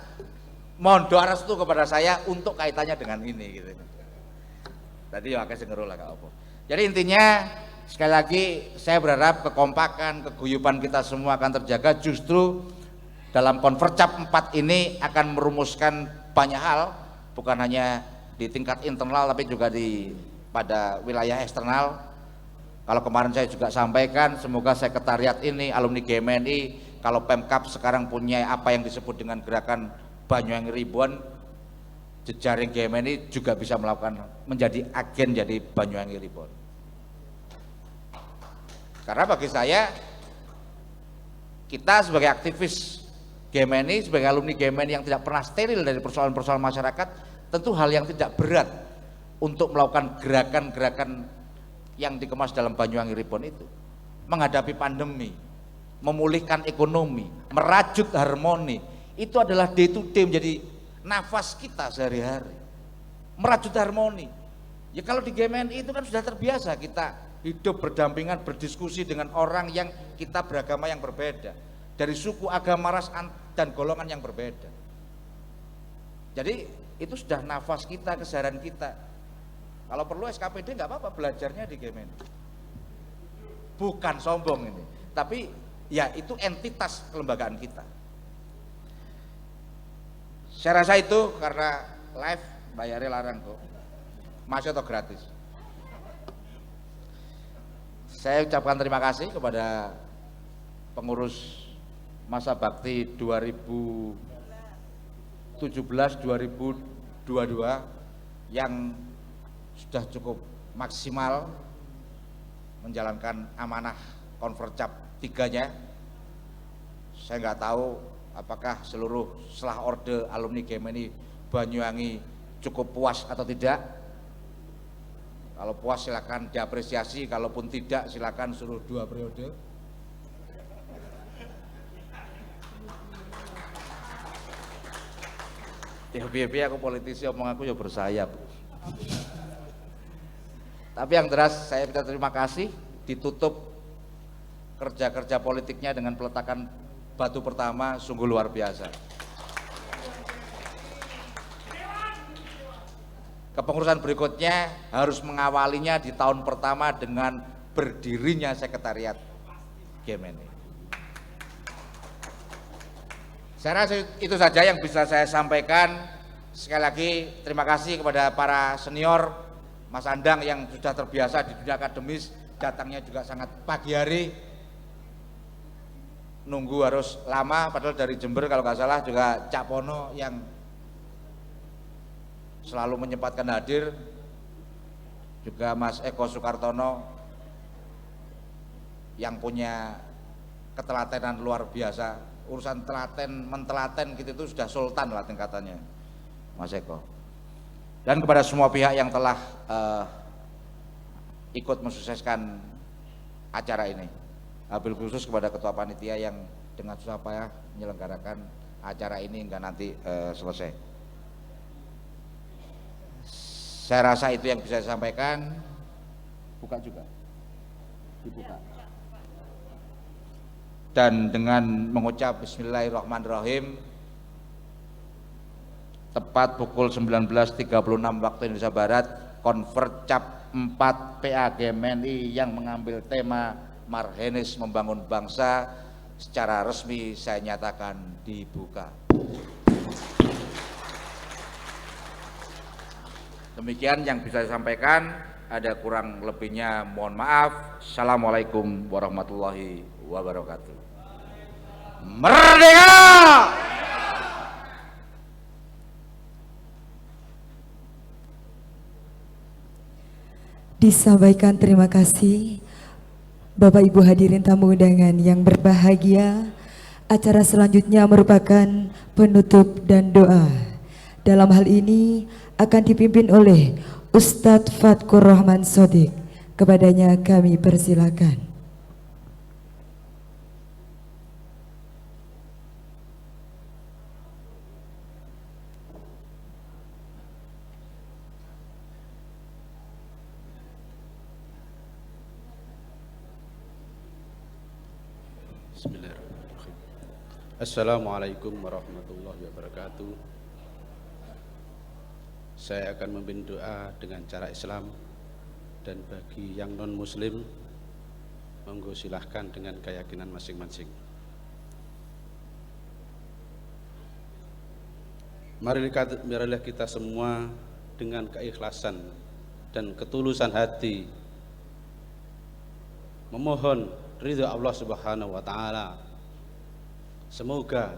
mohon doa restu kepada saya untuk kaitannya dengan ini gitu. Tadi ya akeh sing ngeru lah gak apa. Jadi intinya sekali lagi saya berharap kekompakan, keguyuban kita semua akan terjaga. Justru dalam Konvercap 4 ini akan merumuskan banyak hal, bukan hanya di tingkat internal tapi juga pada wilayah eksternal. Kalau kemarin saya juga sampaikan, semoga sekretariat ini, alumni GMNI, kalau Pemkab sekarang punya apa yang disebut dengan gerakan Banyuwangi Ribuan, jejaring GMNI juga bisa melakukan, menjadi agen jadi Banyuwangi Ribuan. Karena bagi saya, kita sebagai aktivis GMNI, sebagai alumni GMNI yang tidak pernah steril dari persoalan-persoalan masyarakat, tentu hal yang tidak berat untuk melakukan gerakan-gerakan yang dikemas dalam Banyuwangi Ribuan itu. Menghadapi pandemi, memulihkan ekonomi, merajut harmoni, itu adalah day to day, menjadi nafas kita sehari-hari. Merajut harmoni. Ya kalau di GMNI itu kan sudah terbiasa kita hidup berdampingan, berdiskusi dengan orang yang kita beragama yang berbeda, dari suku, agama, ras, dan golongan yang berbeda. Jadi itu sudah nafas kita, keseharian kita. Kalau perlu SKPD nggak apa-apa, belajarnya di GMNI. Bukan sombong ini, tapi ya itu entitas kelembagaan kita. Saya rasa itu karena live bayarnya larang kok. Masih atau gratis. Saya ucapkan terima kasih kepada pengurus masa bakti 2017-2022 yang sudah cukup maksimal menjalankan amanah Konvercap 3-nya. Saya nggak tahu apakah seluruh selah orde alumni GMNI Banyuwangi cukup puas atau tidak. Kalau puas silakan diapresiasi, kalaupun tidak silakan suruh 2 periode. Ya biar aku politisi, omong aku ya bersayap. Tapi yang jelas saya minta terima kasih, ditutup kerja-kerja politiknya dengan peletakan batu pertama sungguh luar biasa. Kepengurusan berikutnya harus mengawalinya di tahun pertama dengan berdirinya sekretariat GMNI. Saya rasa itu saja yang bisa saya sampaikan. Sekali lagi terima kasih kepada para senior, Mas Andang yang sudah terbiasa di dunia akademis, datangnya juga sangat pagi hari, nunggu harus lama, padahal dari Jember kalau nggak salah, juga Cak Pono yang selalu menyempatkan hadir, juga Mas Eko Sukartono yang punya ketelatenan luar biasa. Urusan telaten, mentelaten gitu itu sudah sultan lah tingkatannya, Mas Eko. Dan kepada semua pihak yang telah ikut mensukseskan acara ini, wabil khusus kepada ketua panitia yang dengan susah payah menyelenggarakan acara ini hingga nanti selesai. Saya rasa itu yang bisa saya sampaikan. Buka juga, dibuka. Dan dengan mengucap Bismillahirrahmanirrahim, tepat pukul 19.36 waktu Indonesia Barat, Konvercap 4 PA GMNI yang mengambil tema Marhenis Membangun Bangsa secara resmi saya nyatakan dibuka. Demikian yang bisa saya sampaikan, ada kurang lebihnya mohon maaf. Assalamualaikum warahmatullahi wabarakatuh. Merdeka! Disampaikan terima kasih Bapak Ibu hadirin tamu undangan yang berbahagia. Acara selanjutnya merupakan penutup dan doa. Dalam hal ini akan dipimpin oleh Ustadz Fatkur Rahman Sodik. Kepadanya kami persilakan. Bismillahirrahmanirrahim. Assalamualaikum warahmatullahi wabarakatuh. Saya akan memimpin doa dengan cara Islam, dan bagi yang non muslim monggo silahkan dengan keyakinan masing-masing. Marilah kita semua dengan keikhlasan dan ketulusan hati memohon ridha Allah Subhanahu wa taala. Semoga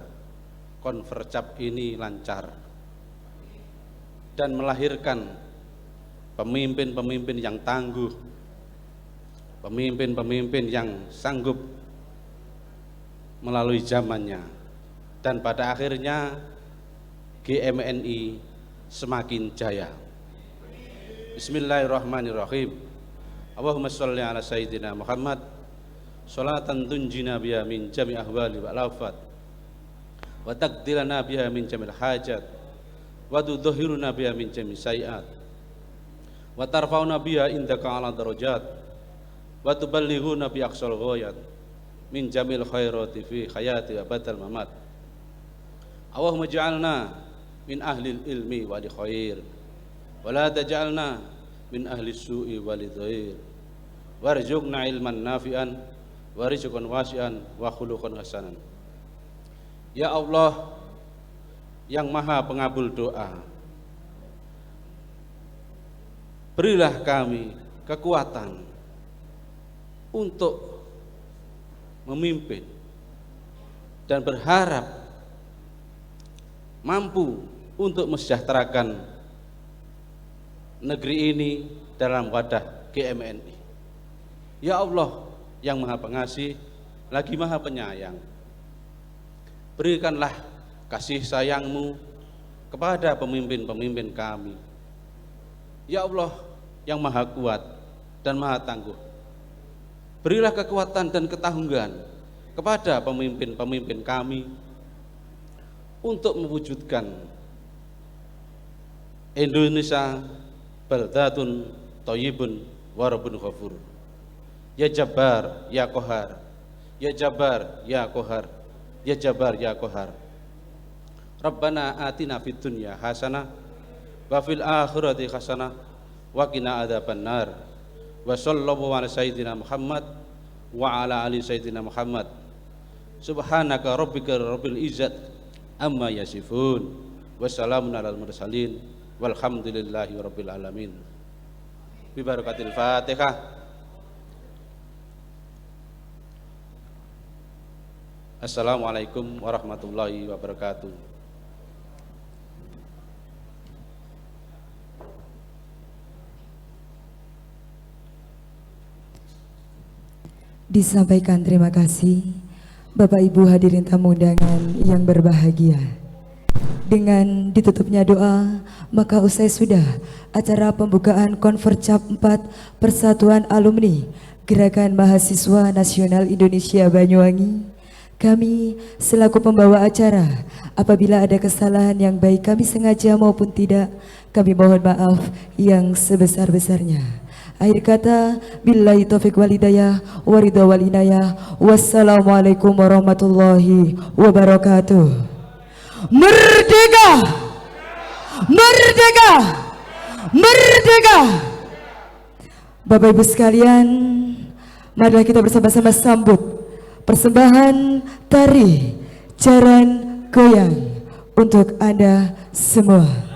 Konvercap ini lancar dan melahirkan pemimpin-pemimpin yang tangguh, pemimpin-pemimpin yang sanggup melalui zamannya, dan pada akhirnya GMNI semakin jaya. Bismillahirrahmanirrahim. Allahumma sholli ala sayyidina Muhammad sholatan tunjina biha min jami ahwali wal afat wa taqdilana biha min jamil hajat wa tudhhiruna biha min jami sayiat wa tarfa'una biha indaka ala darajat wa tuballighuna bi aqsal ghayat min jamil khairati fi hayati wa badal mamat. Allahumma ij'alna min ahli ilmi wa li khair wa la taj'alna min ahli su'i wa li dhair warzuqna ilman nafi'an wa rizqan wasi'an wa khuluqan hasanan. Ya Allah, yang maha pengabul doa. Berilah kami kekuatan untuk memimpin dan berharap mampu untuk mensejahterakan negeri ini dalam wadah GMNI. Ya Allah yang maha pengasih lagi maha penyayang, berikanlah kasih sayang-Mu kepada pemimpin-pemimpin kami. Ya Allah yang maha kuat dan maha tangguh, berilah kekuatan dan ketangguhan kepada pemimpin-pemimpin kami untuk mewujudkan Indonesia baldatun thayyibun wa rabbun ghafur. Ya Jabbar ya Qahar, ya Jabbar ya Qahar, ya Jabbar ya Qahar. Rabbana atina fid dunya hasanah wa fil akhirati hasanah wa qina adzabannar. Wa sallallahu ala sayyidina Muhammad wa ala ali sayyidina Muhammad. Subhanaka rabbika rabbil izzat amma yasifun. Wassalamun alal mursalin walhamdulillahi rabbil alamin. Bi barakatil Fatihah. Assalamualaikum warahmatullahi wabarakatuh. Disampaikan terima kasih Bapak Ibu hadirin tamu undangan yang berbahagia. Dengan ditutupnya doa, maka usai sudah acara pembukaan Konfercap 4 Persatuan Alumni Gerakan Mahasiswa Nasional Indonesia Banyuwangi. Kami selaku pembawa acara, apabila ada kesalahan yang baik kami sengaja maupun tidak, kami mohon maaf yang sebesar-besarnya. Akhir kata, billahi taufiq wal hidayah, waridha wal inayah. Wassalamualaikum warahmatullahi wabarakatuh. Merdeka! Merdeka! Merdeka! Bapak Ibu sekalian, marilah kita bersama-sama sambut persembahan tari jaran goyang untuk Anda semua. Oh,